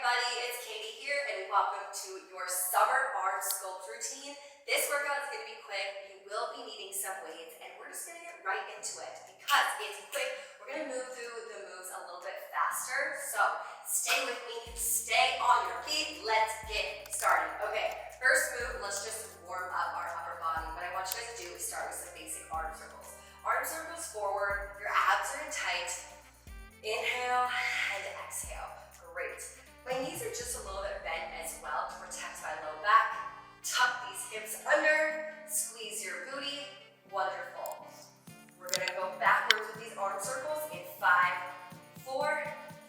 everybody, it's Katie here and welcome to your summer arm sculpt routine. This workout is going to be quick. You will be needing some weights and we're just going to get right into it because it's quick. We're going to move through the moves a little bit faster. So stay with me, stay on your feet. Let's get started. Okay, first move, let's just warm up our upper body. What I want you guys to do is start with some basic arm circles. Arm circles forward, your abs are in tight. Inhale and exhale. Great. My knees are just a little bit bent as well to protect my low back. Tuck these hips under, squeeze your booty. Wonderful. We're gonna go backwards with these arm circles in 5, 4,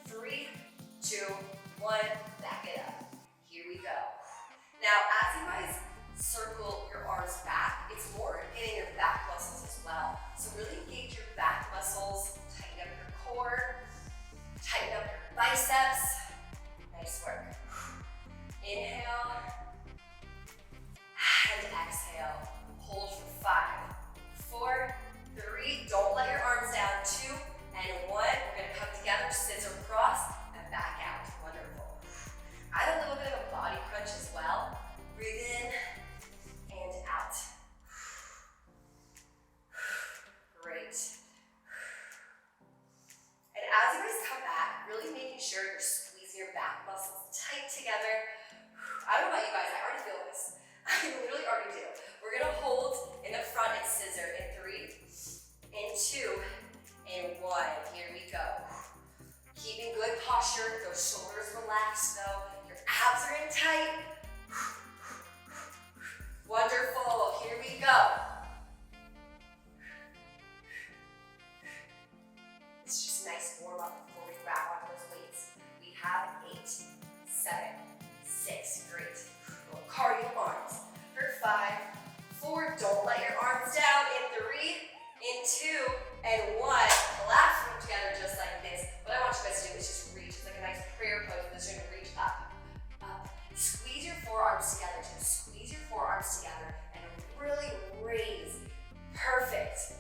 3, 2, 1. Back it up. Here we go. Now, as you guys circle your arms back, it's more getting your back muscles as well. So really engage your back muscles, tighten up your core, tighten up your biceps. Nice work. Inhale and exhale. Hold for 5, 4, 3. Don't let your arms down. 2 and 1. We're going to come together, scissor cross, and back out. Wonderful. Add a little bit of a body crunch as well. Breathe in and out. Great. And as you guys come back, really making sure you're squeezing your back muscles tight together. I don't know about you guys, I already feel this. I literally already do. We're gonna hold in the front and scissor in 3, in 2, and 1. Here we go. Keeping good posture, those shoulders relaxed though. Your abs are in tight. Wonderful, here we go. It's just a nice warm up before we grab onto those weights. We have 8, 7, 6, great. Little cardio arms for 5, 4, don't let your arms down, in 3, in 2, and 1. Collapse them together just like this. What I want you guys to do is just reach. It's like a nice prayer pose. This is going to reach up, up. Squeeze your forearms together. Just squeeze your forearms together and really raise. Perfect.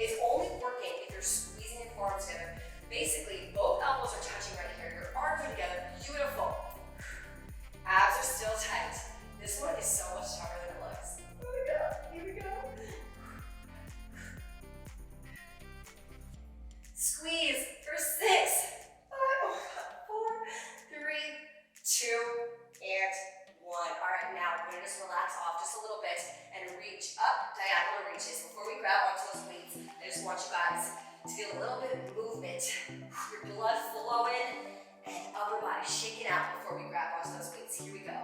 It's only working if you're squeezing your forearms together. Basically, both elbows are touching right here. Your arms are together. Beautiful. Abs are still tight. This one is so much stronger than it looks. Oh my God, here we go. Squeeze for 6, 5, 4, 3, 2, and 1. All right, now we're gonna just relax off just a little bit and reach up, diagonal reaches. Before we grab onto those weights, I just want you guys to feel a little bit of movement. Your blood flowing and upper body shaking out before we grab onto those weights. Here we go.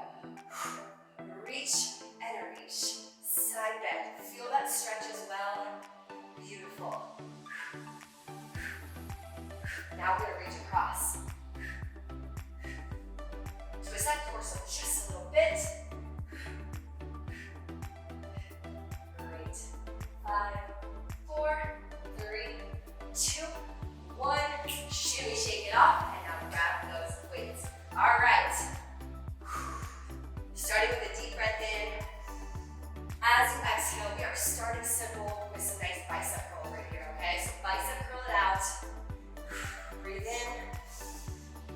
Reach and reach. Side bend. Feel that stretch as well. Beautiful. Now we're gonna reach across. Twist that torso just a little bit. Great. 5, 4, 3, 2, 1. Shimmy, shake it off, and now grab those weights. All right. Starting with a deep breath in. As you exhale, we are starting simple with some nice bicep curl right here, okay? So bicep curl it out. Breathe in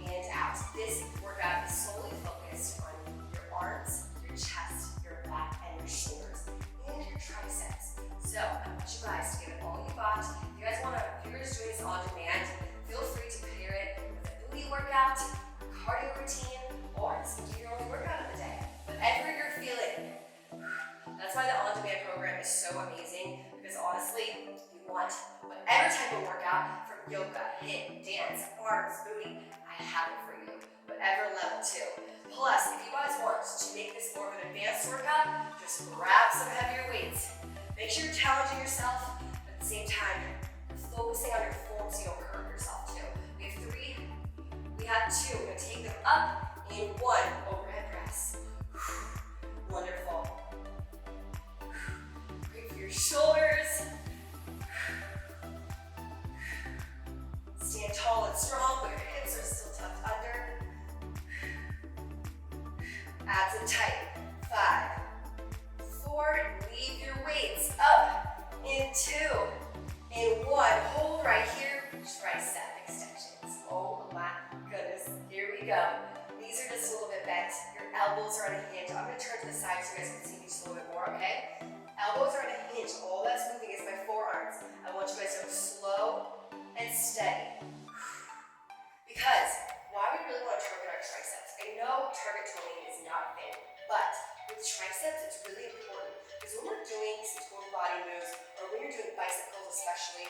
and out. This workout is solely focused on your arms, your chest, your back, and your shoulders, and your triceps. So I want you guys to give it all you got. If you guys want to, if you're just doing this on demand, feel free to pair it with a booty workout, a cardio routine, or just do your only workout of the day. Whatever you're feeling. That's why the on-demand program is so amazing, because honestly, you want whatever type of workout, from yoga, HIIT, dance, arms, booty, I have it for you. Whatever level too. Plus, if you guys want to make this more of an advanced workout, just grab some heavier weights. Make sure you're challenging yourself, but at the same time, you're focusing on your form so you don't hurt yourself too. We have 3, we have 2. We're gonna take them up in 1, overhead press. Wonderful. Great for your shoulders. Stand tall and strong, but your hips are still tucked under. Abs in tight. 5, 4, leave your weights up in 2, in 1. Hold right here, tricep extensions. Oh my goodness, here we we go. Knees are just a little bit bent. Your elbows are on a hinge. I'm going to turn to the side so you guys can see me just a little bit more, okay? Elbows are on a hinge. All that's moving is my forearms. I want you guys to go slow and steady. Because why we really want to target our triceps. I know target toning is not a thing, but with triceps, it's really important because when we're doing some total body moves, or when you're doing bicycles especially,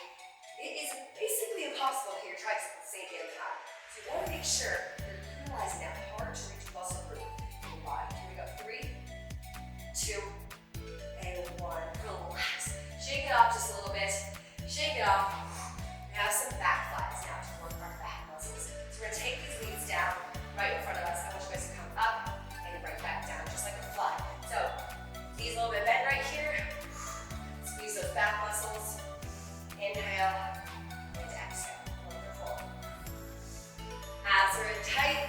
it is basically impossible to hit your triceps at the same damn time. So you want to make sure you're utilizing that hard to reach muscle group in your body. Here we go. 3, 2, and 1. Relax. Shake it off just a little bit. Shake it off. We have some back flies now to work our back muscles. So we're going to take these leads down right in front of us. I want you guys to come up and right back down, just like a fly. So, knees a little bit bent right here. Squeeze those back muscles. Inhale and exhale. Wonderful. Abs are in tight.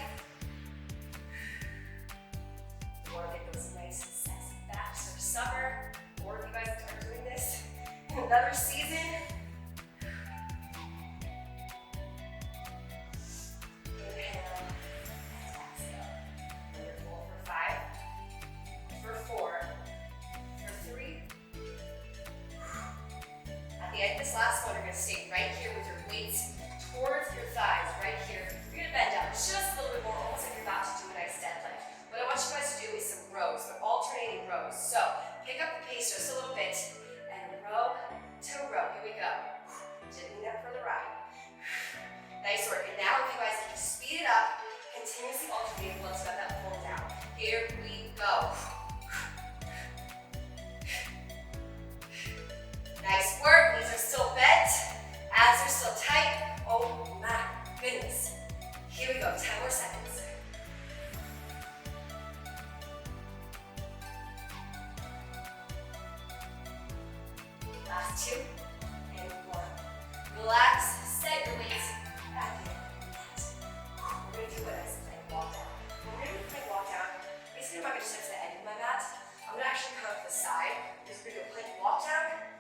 You want to get those nice, sexy backs for summer, or if you guys are doing this in another season. This last one, you're going to stay right here with your weights towards your thighs, right here. You're going to bend down just a little bit more, almost like you're about to do a nice deadlift. What I want you guys to do is some rows, but alternating rows. So pick up the pace just a little bit, and row to row. Here we go. Dipping up for the ride. Nice work. And now if you guys can speed it up, continuously alternating once you got that pull down. Here we go. Nice work, knees are still bent, abs are still tight. Oh my goodness. Here we go, 10 more seconds. Last 2 and 1. Relax, set your weights back in. We're going to do what I said, plank walk down. When we're going to do plank walk down, basically I'm not going to step to the end of my mat. I'm going to actually come to the side. Just going to do a plank walk down.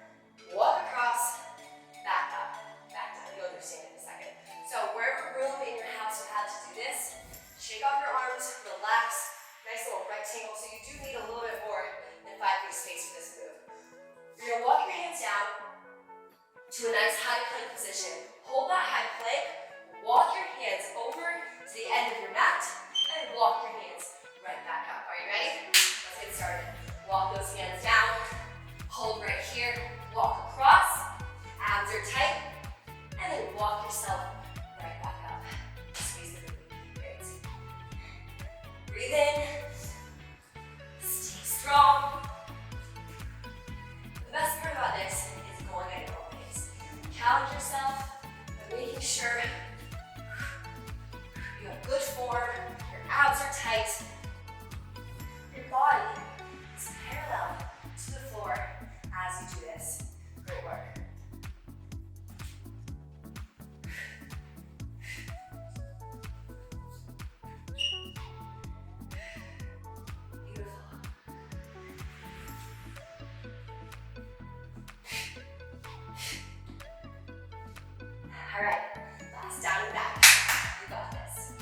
Walk across, back up, back down. You'll understand in a second. So wherever room in your house you have to do this, shake off your arms, relax. Nice little rectangle. So you do need a little bit more than 5 feet space for this move. You're going to walk your hands down to a nice high plank position. Hold that high plank. Walk your hands over to the end of your mat and walk your hands right back up. Are you ready? Let's get started. Walk those hands down. Hold right here. Walk across, abs are tight, and then walk yourself right back up. Squeeze the booty. Great. Breathe in. Stay strong. The best part about this is going at your own pace. Challenge yourself by making sure you have good form, your abs are tight, your body is parallel to the floor as you do this. Great work. Beautiful. All right, last down and back. You got this.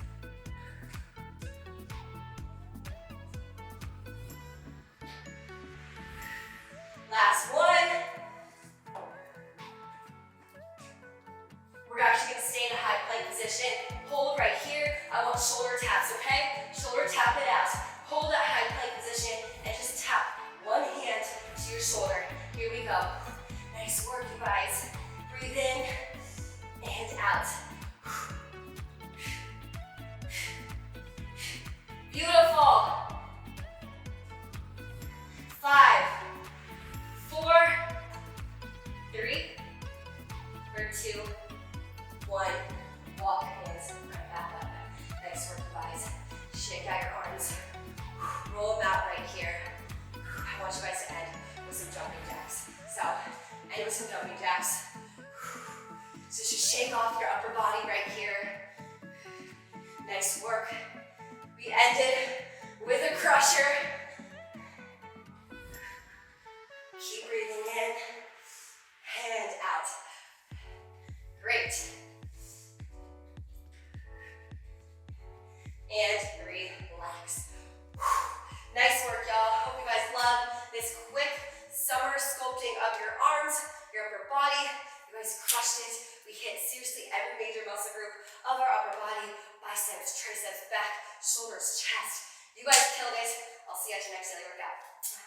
Last one. We're actually going to stay in a high plank position. Hold right here. I want shoulder taps, okay? Shoulder tap it out. Hold that high plank position and just tap one hand to your shoulder. Here we go. Nice work, you guys. Breathe in and out. Beautiful. 5, 4, 3, or 2, 1. Walk your hands right back up. Nice work, and relax. Nice work, y'all. Hope you guys love this quick summer sculpting of your arms, your upper body. You guys crushed it. We hit seriously every major muscle group of our upper body: biceps, triceps, back, shoulders, chest. You guys killed it. I'll see you at your next daily workout.